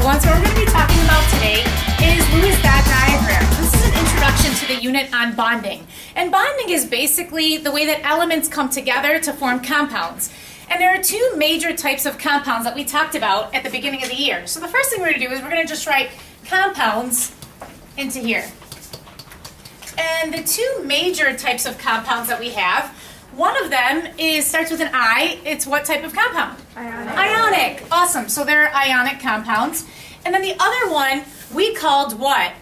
everyone. So what we're going to be talking about today is Lewis dot diagram. This is an introduction to the unit on bonding. And bonding is basically the way that elements come together to form compounds. And there are two major types of compounds that we talked about at the beginning of the year. So the first thing we're going to do is we're going to just write compounds into here. And the two major types of compounds that we have, one of them starts with an I. It's what type of compound? Ionic. Ionic. Awesome. So they're ionic compounds. And then the other one we called what?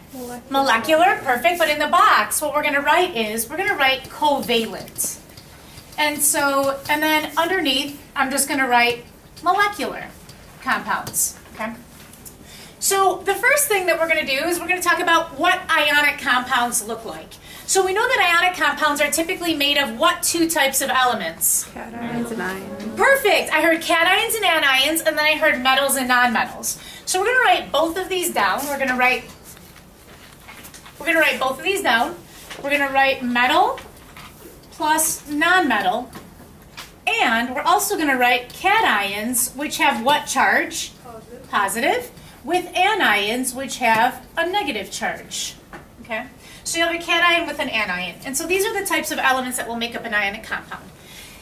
Molecular. Perfect. But in the box, what we're going to write is we're going to write covalent. And then underneath, I'm just going to write molecular compounds. Okay. So the first thing that we're going to do is we're going to talk about what ionic compounds look like. So we know that ionic compounds are typically made of what two types of elements? Cations and ions. Perfect. I heard cations and anions, and then I heard metals and nonmetals. So we're going to write both of these down. We're going to write both of these down. We're going to write metal plus nonmetal, and we're also going to write cations, which have what charge? Positive, with anions, which have a negative charge. Okay. So you have a cation with an anion. And so these are the types of elements that will make up an ionic compound.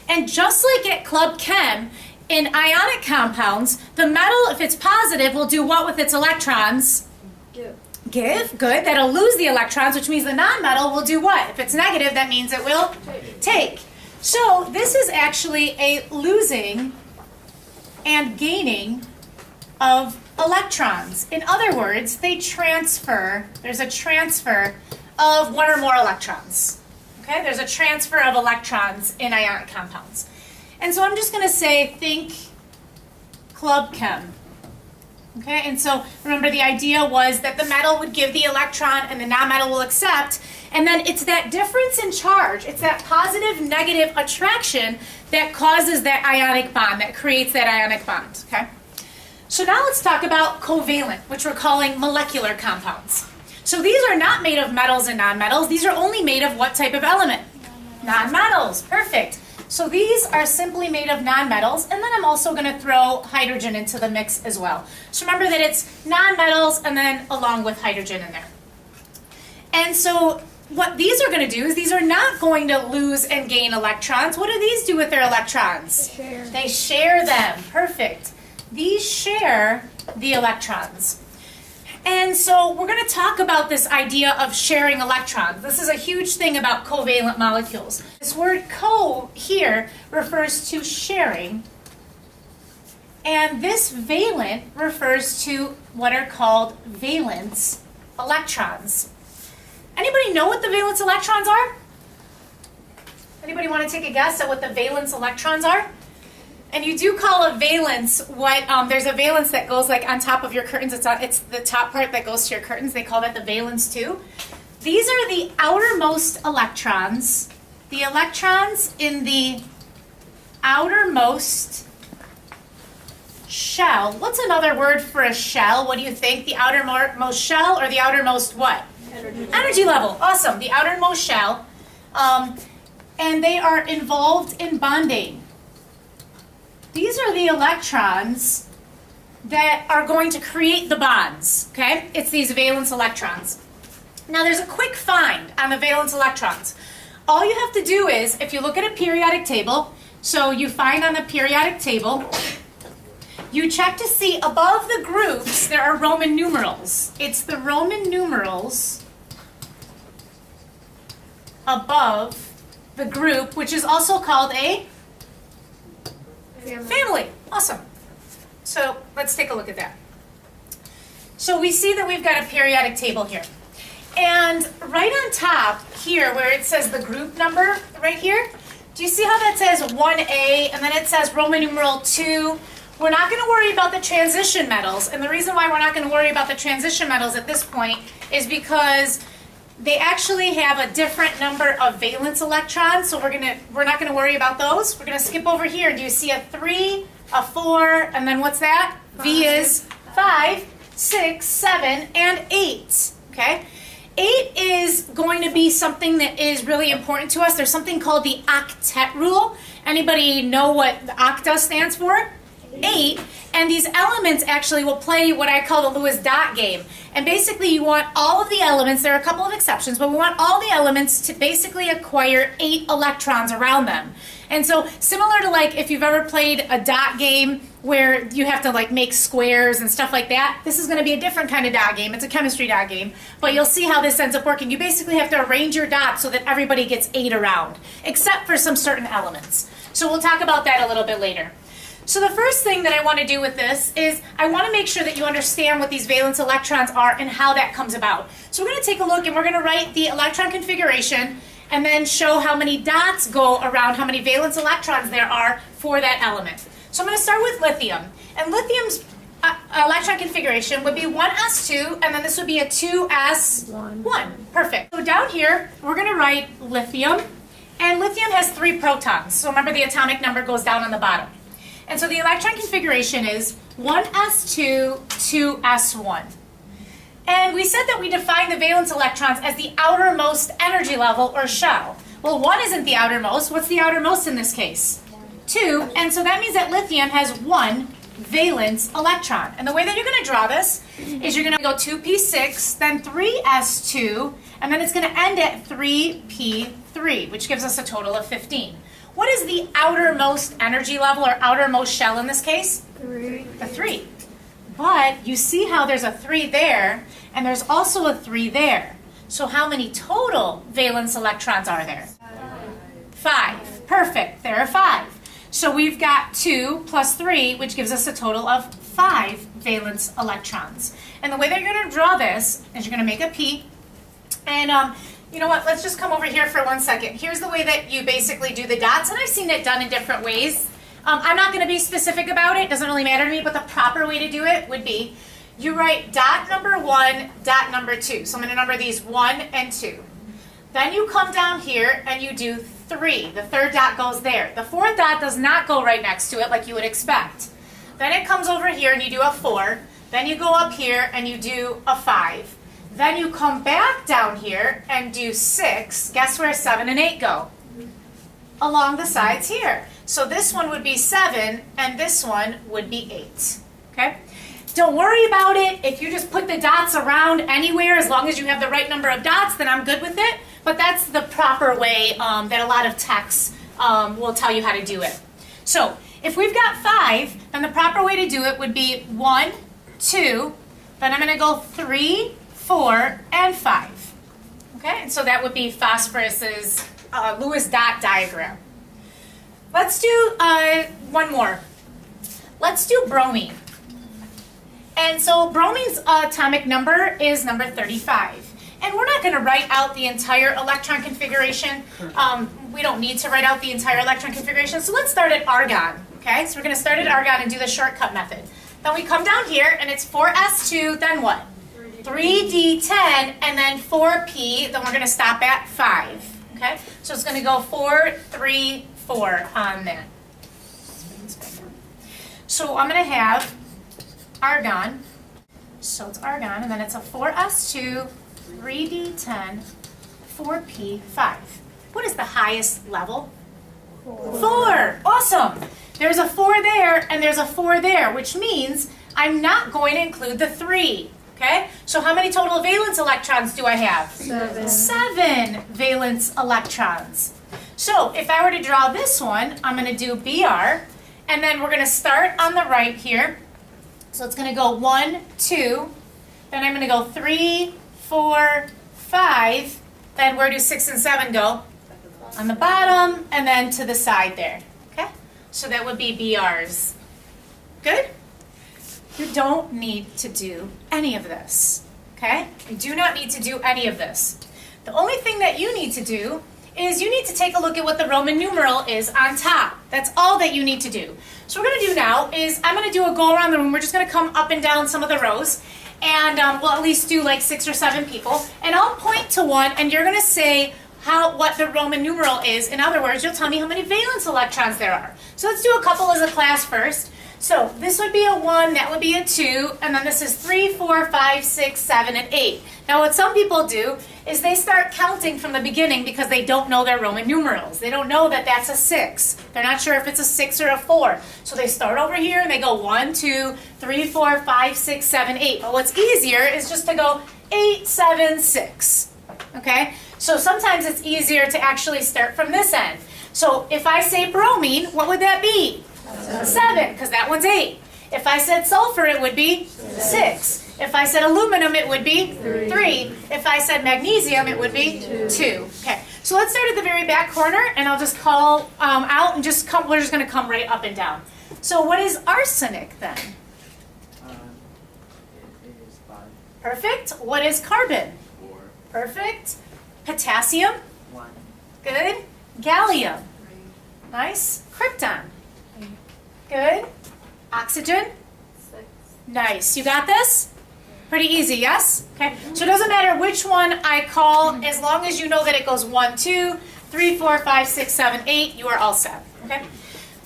And just like at Club Chem, in ionic compounds, the metal, if it's positive, will do what with its electrons? Give. Good. That'll lose the electrons, which means the nonmetal will do what? If it's negative, that means it will take. So this is actually a losing and gaining of electrons. In other words, they transfer. There's a transfer of one or more electrons. Okay, there's a transfer of electrons in ionic compounds. And so I'm just going to say, think Club Chem. Okay, and so remember the idea was that the metal would give the electron and the nonmetal will accept, and then it's that difference in charge, it's that positive-negative attraction that causes that ionic bond, that creates that ionic bond. Okay. So now let's talk about covalent, which we're calling molecular compounds. So these are not made of metals and nonmetals. These are only made of what type of element? Nonmetals. Perfect. So these are simply made of nonmetals, and then I'm also going to throw hydrogen into the mix as well. So remember that it's nonmetals and then along with hydrogen in there. And so what these are going to do is these are not going to lose and gain electrons. What do these do with their electrons? They share them. Perfect. These share the electrons. And so we're going to talk about this idea of sharing electrons. This is a huge thing about covalent molecules. This word co here refers to sharing, and this valent refers to what are called valence electrons. Anybody know what the valence electrons are? Anybody want to take a guess at what the valence electrons are? And you do call a valence what, there's a valence that goes like on top of your curtains. It's the top part that goes to your curtains. They call that the valence too. These are the outermost electrons. The electrons in the outermost shell. What's another word for a shell? What do you think? The outermost shell or the outermost what? Energy level. Awesome. The outermost shell. And they are involved in bonding. These are the electrons that are going to create the bonds, okay? It's these valence electrons. Now there's a quick find on the valence electrons. All you have to do is, if you look at a periodic table, so you find on the periodic table, you check to see above the groups there are Roman numerals. It's the Roman numerals above the group, which is also called a family. Awesome. So let's take a look at that. So we see that we've got a periodic table here. And right on top here where it says the group number right here, do you see how that says 1A and then it says Roman numeral 2? We're not going to worry about the transition metals. And the reason why we're not going to worry about the transition metals at this point is because they actually have a different number of valence electrons, so we're not going to worry about those. We're going to skip over here. Do you see a 3, a 4, and then what's that? 5. V is 5, 6, 7, and 8. Okay? 8 is going to be something that is really important to us. There's something called the octet rule. Anybody know what the octa stands for? 8. And these elements actually will play what I call the Lewis dot game. And basically you want all of the elements, there are a couple of exceptions, but we want all the elements to basically acquire 8 electrons around them. And so similar to like if you've ever played a dot game where you have to like make squares and stuff like that, this is going to be a different kind of dot game. It's a chemistry dot game, but you'll see how this ends up working. You basically have to arrange your dots so that everybody gets 8 around, except for some certain elements. So we'll talk about that a little bit later. So the first thing that I want to do with this is I want to make sure that you understand what these valence electrons are and how that comes about. So we're going to take a look and we're going to write the electron configuration and then show how many dots go around, how many valence electrons there are for that element. So I'm going to start with lithium. And lithium's electron configuration would be 1s2, and then this would be a 2s1. Perfect. So down here, we're going to write lithium. And lithium has 3 protons. So remember the atomic number goes down on the bottom. And so the electron configuration is 1s2, 2s1. And we said that we define the valence electrons as the outermost energy level or shell. Well, 1 isn't the outermost. What's the outermost in this case? 2. And so that means that lithium has 1 valence electron. And the way that you're going to draw this is you're going to go 2p6, then 3s2, and then it's going to end at 3p3, which gives us a total of 15. What is the outermost energy level or outermost shell in this case? 3. The 3. But you see how there's a 3 there, and there's also a 3 there. So how many total valence electrons are there? 5. Perfect. There are 5. So we've got 2 plus 3, which gives us a total of 5 valence electrons. And the way that you're going to draw this is you're going to make a P. And you know what? Let's just come over here for 1 second. Here's the way that you basically do the dots, and I've seen it done in different ways. I'm not going to be specific about it. It doesn't really matter to me, but the proper way to do it would be you write dot number 1, dot number 2. So I'm going to number these 1 and 2. Then you come down here and you do 3. The 3rd dot goes there. The 4th dot does not go right next to it like you would expect. Then it comes over here and you do a 4. Then you go up here and you do a 5. Then you come back down here and do 6. Guess where 7 and 8 go? Along the sides here. So this one would be 7 and this one would be 8. Okay? Don't worry about it. If you just put the dots around anywhere, as long as you have the right number of dots, then I'm good with it. But that's the proper way that a lot of texts will tell you how to do it. So if we've got 5, then the proper way to do it would be 1, 2, then I'm going to go 3, 4, and 5. Okay? And so that would be phosphorus's Lewis dot diagram. Let's do one more. Let's do bromine. And so bromine's atomic number is number 35. And we're not going to write out the entire electron configuration. We don't need to write out the entire electron configuration. So let's start at argon. Okay, so we're going to start at argon and do the shortcut method. Then we come down here and it's 4s2, then what? 3d10, and then 4p, then we're going to stop at 5. Okay, so it's going to go 4, 3, 4 on that. So I'm going to have argon. So it's argon, and then it's a 4s2, 3d10, 4p5. What is the highest level? 4. Awesome. There's a 4 there, and there's a 4 there, which means I'm not going to include the 3. Okay? So how many total valence electrons do I have? 7. 7 valence electrons. So if I were to draw this one, I'm going to do Br, and then we're going to start on the right here. So it's going to go 1, 2, then I'm going to go 3, 4, 5, then where do 6 and 7 go? On the bottom, and then to the side there. Okay? So that would be Brs. Good? You don't need to do any of this. Okay? You do not need to do any of this. The only thing that you need to do is you need to take a look at what the Roman numeral is on top. That's all that you need to do. So what we're going to do now is I'm going to do a go around the room. We're just going to come up and down some of the rows. And we'll at least do like 6 or 7 people. And I'll point to one, and you're going to say what the Roman numeral is. In other words, you'll tell me how many valence electrons there are. So let's do a couple as a class first. So this would be a 1, that would be a 2, and then this is 3, 4, 5, 6, 7, and 8. Now what some people do is they start counting from the beginning because they don't know their Roman numerals. They don't know that that's a 6. They're not sure if it's a 6 or a 4. So they start over here and they go 1, 2, 3, 4, 5, 6, 7, 8. But what's easier is just to go 8, 7, 6. Okay? So sometimes it's easier to actually start from this end. So if I say bromine, what would that be? 7, because that one's 8. If I said sulfur, it would be 6. If I said aluminum, it would be 3. If I said magnesium, it would be 2. Okay, so let's start at the very back corner, and I'll just call out, and we're just going to come right up and down. So what is arsenic then? It is 5. Perfect. What is carbon? 4. Perfect. Potassium? 1. Good. Gallium? 3. Nice. Krypton? Good. Oxygen? 6. Nice. You got this? Pretty easy, yes? Okay. So it doesn't matter which one I call, as long as you know that it goes 1, 2, 3, 4, 5, 6, 7, 8, you are all set. Okay?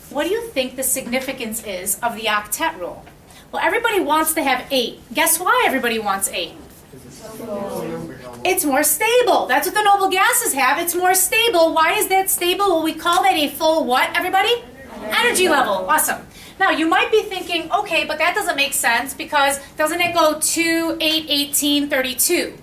What do you think the significance is of the octet rule? Well, everybody wants to have 8. Guess why everybody wants 8? It's more stable. That's what the noble gases have. It's more stable. Why is that stable? Well, we call that a full what, everybody? Energy level. Awesome. Now, you might be thinking, okay, but that doesn't make sense because doesn't it go 2, 8, 18, 32?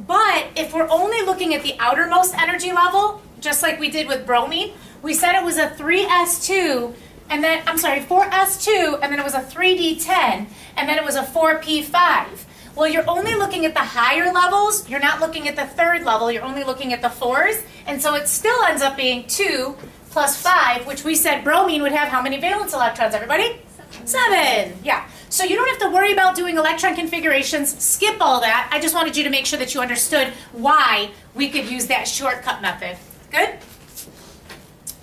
But if we're only looking at the outermost energy level, just like we did with bromine, we said it was a 3s2, and then, 4s2, and then it was a 3d10, and then it was a 4p5. Well, you're only looking at the higher levels. You're not looking at the third level. You're only looking at the 4s. And so it still ends up being 2 plus 5, which we said bromine would have how many valence electrons, everybody? 7. Yeah. So you don't have to worry about doing electron configurations. Skip all that. I just wanted you to make sure that you understood why we could use that shortcut method. Good?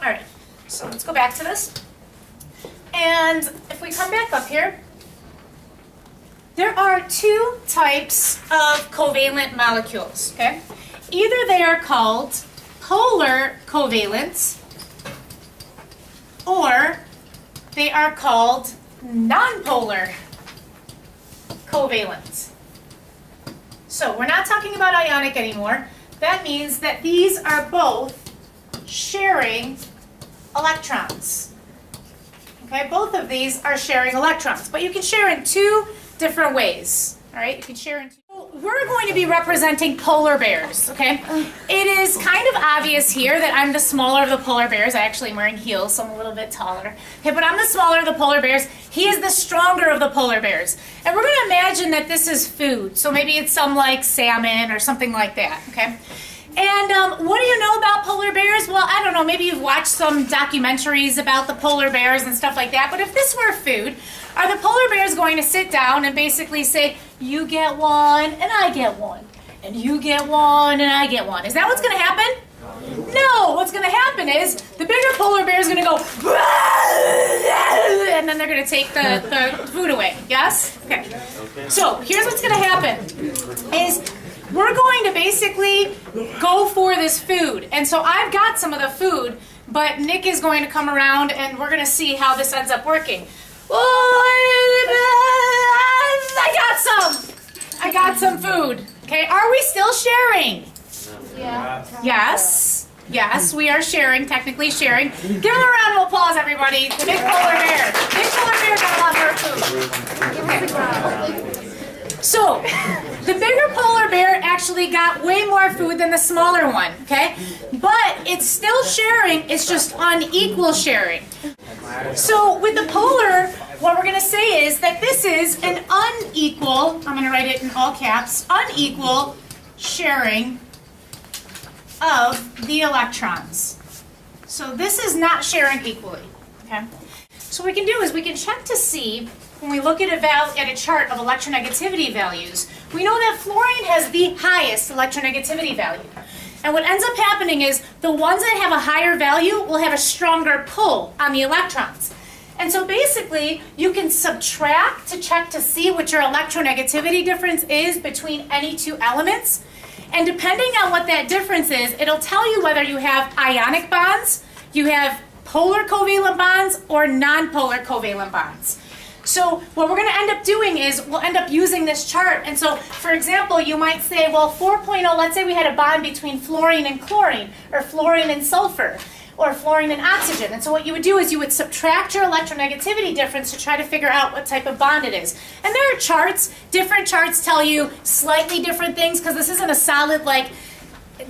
All right. So let's go back to this. And if we come back up here, there are 2 types of covalent molecules, okay? Either they are called polar covalents or they are called nonpolar covalents. So we're not talking about ionic anymore. That means that these are both sharing electrons. Okay, both of these are sharing electrons, but you can share in 2 different ways. All right, you can share in 2. We're going to be representing polar bears, okay? It is kind of obvious here that I'm the smaller of the polar bears. I actually am wearing heels, so I'm a little bit taller. Okay, but I'm the smaller of the polar bears. He is the stronger of the polar bears. And we're going to imagine that this is food. So maybe it's some like salmon or something like that, okay? And what do you know about polar bears? Well, I don't know. Maybe you've watched some documentaries about the polar bears and stuff like that. But if this were food, are the polar bears going to sit down and basically say, you get one and I get one, and you get one and I get one? Is that what's going to happen? No. What's going to happen is the bigger polar bear is going to go, and then they're going to take the food away. Yes? Okay. So here's what's going to happen is we're going to basically go for this food. And so I've got some of the food, but Nick is going to come around and we're going to see how this ends up working. I got some food. Okay, are we still sharing? Yeah. Yes. Yes, we are sharing, technically sharing. Give them a round of applause, everybody. The big polar bear. Big polar bear got a lot more food. Okay. So, the bigger polar bear actually got way more food than the smaller one, okay? But it's still sharing, it's just unequal sharing. So, with the polar, what we're going to say is that this is an unequal, I'm going to write it in all caps, unequal sharing of the electrons. So, this is not sharing equally, okay? So, what we can do is we can check to see when we look at a chart of electronegativity values, we know that fluorine has the highest electronegativity value. And what ends up happening is the ones that have a higher value will have a stronger pull on the electrons. And so basically, you can subtract to check to see what your electronegativity difference is between any 2 elements. And depending on what that difference is, it'll tell you whether you have ionic bonds, you have polar covalent bonds or non-polar covalent bonds. So what we're going to end up doing is we'll end up using this chart. And so, for example, you might say, well, 4.0, let's say we had a bond between fluorine and chlorine, or fluorine and sulfur, or fluorine and oxygen. And so what you would do is you would subtract your electronegativity difference to try to figure out what type of bond it is. And there are charts. Different charts tell you slightly different things because this isn't a solid, like,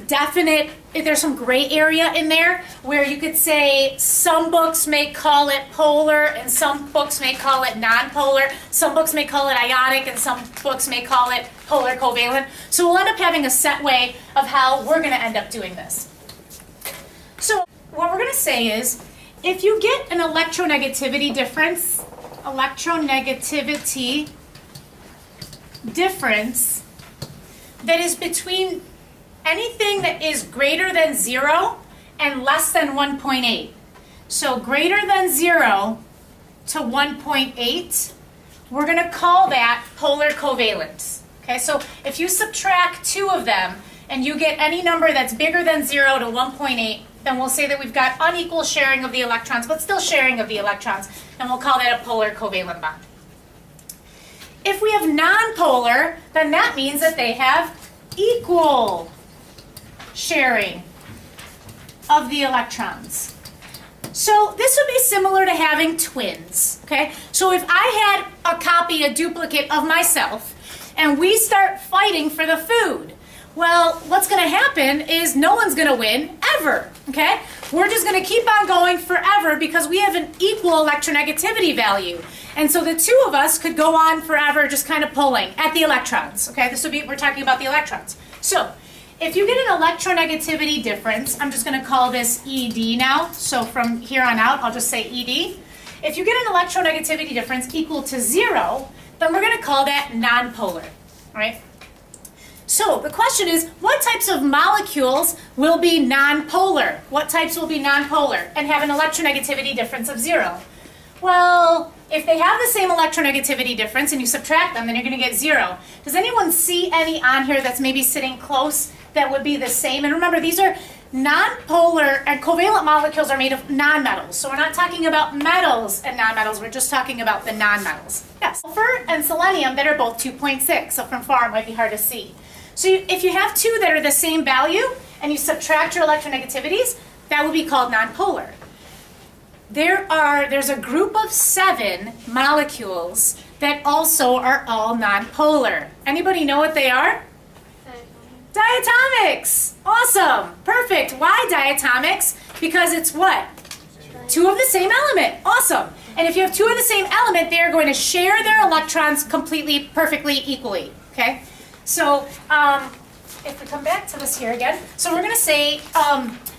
definite, there's some gray area in there where you could say some books may call it polar and some books may call it non-polar, some books may call it ionic and some books may call it polar covalent. So we'll end up having a set way of how we're going to end up doing this. So what we're going to say is if you get an electronegativity difference that is between anything that is greater than 0 and less than 1.8. So greater than 0 to 1.8, we're going to call that polar covalent. Okay, so if you subtract two of them and you get any number that's bigger than 0 to 1.8, then we'll say that we've got unequal sharing of the electrons, but still sharing of the electrons, and we'll call that a polar covalent bond. If we have non-polar, then that means that they have equal sharing of the electrons. So this would be similar to having twins, okay? So if I had a copy, a duplicate of myself, and we start fighting for the food, well, what's going to happen is no one's going to win ever, okay? We're just going to keep on going forever because we have an equal electronegativity value. And so the two of us could go on forever just kind of pulling at the electrons, okay? This would be, we're talking about the electrons. So if you get an electronegativity difference, I'm just going to call this ED now. So from here on out, I'll just say ED. If you get an electronegativity difference equal to 0, then we're going to call that nonpolar, right? So the question is, what types of molecules will be nonpolar? What types will be nonpolar and have an electronegativity difference of 0? Well, if they have the same electronegativity difference and you subtract them, then you're going to get 0. Does anyone see any on here that's maybe sitting close that would be the same? And remember, these are nonpolar, and covalent molecules are made of nonmetals. So we're not talking about metals and nonmetals, we're just talking about the nonmetals. Yes, sulfur and selenium that are both 2.6, so from far it might be hard to see. So if you have two that are the same value and you subtract your electronegativities, that would be called nonpolar. There's a group of 7 molecules that also are all nonpolar. Anybody know what they are? Diatomics! Awesome! Perfect! Why diatomics? Because it's what? Two of the same element. Awesome! And if you have two of the same element, they are going to share their electrons completely, perfectly, equally. Okay? So, if we come back to this here again, so we're going to say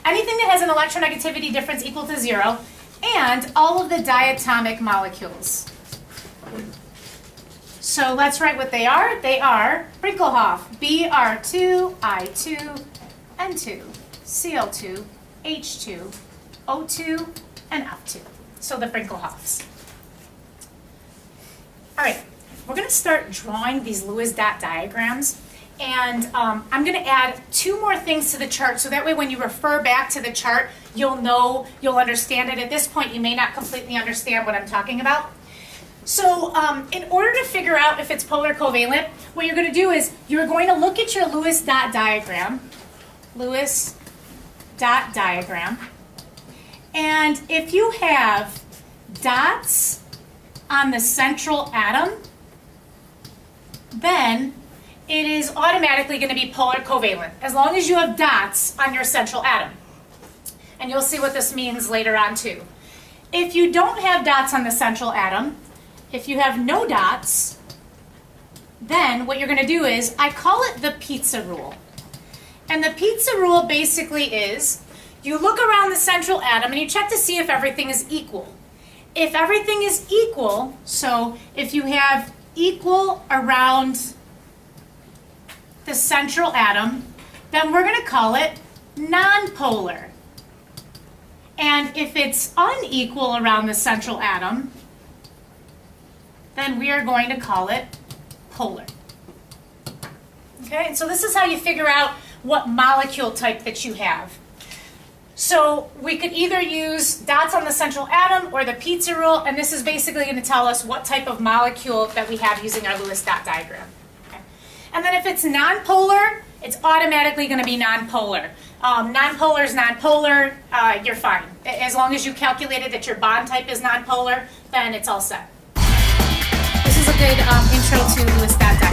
anything that has an electronegativity difference equal to 0 and all of the diatomic molecules. So let's write what they are. They are Brinkelhoff, Br2, I2, N2, Cl2, H2, O2, and F2. So the Brinkelhoffs. All right, we're going to start drawing these Lewis dot diagrams. And I'm going to add 2 more things to the chart so that way when you refer back to the chart, you'll know, you'll understand it. At this point, you may not completely understand what I'm talking about. So in order to figure out if it's polar covalent, what you're going to do is you're going to look at your Lewis dot diagram, and if you have dots on the central atom, then it is automatically going to be polar covalent, as long as you have dots on your central atom. And you'll see what this means later on too. If you don't have dots on the central atom, if you have no dots, then what you're going to do is, I call it the pizza rule. And the pizza rule basically is, you look around the central atom and you check to see if everything is equal. If everything is equal, so if you have equal around the central atom, then we're going to call it nonpolar. And if it's unequal around the central atom, then we are going to call it polar. Okay, and so this is how you figure out what molecule type that you have. So we could either use dots on the central atom or the pizza rule, and this is basically going to tell us what type of molecule that we have using our Lewis dot diagram. Okay. And then if it's nonpolar, it's automatically going to be nonpolar. Nonpolar is nonpolar, you're fine. As long as you calculated that your bond type is nonpolar, then it's all set. This is a good intro to Lewis dot diagram.